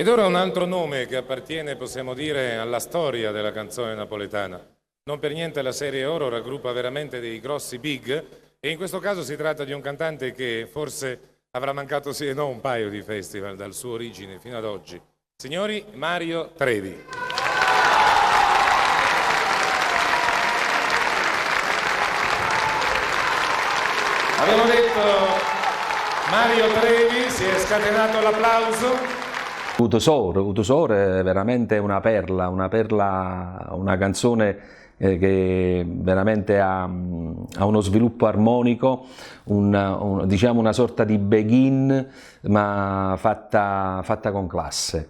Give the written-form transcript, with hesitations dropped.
Ed ora un altro nome che appartiene, possiamo dire, alla storia della canzone napoletana. Non per niente la serie Oro raggruppa veramente dei grossi big, e in questo caso si tratta di un cantante che forse avrà mancato sì e no un paio di festival dal suo origine fino ad oggi. Signori, Mario Trevi. Abbiamo detto Mario Trevi, si è scatenato l'applauso. Utosore è veramente una perla, una canzone che veramente ha uno sviluppo armonico, diciamo una sorta di begin, ma fatta con classe.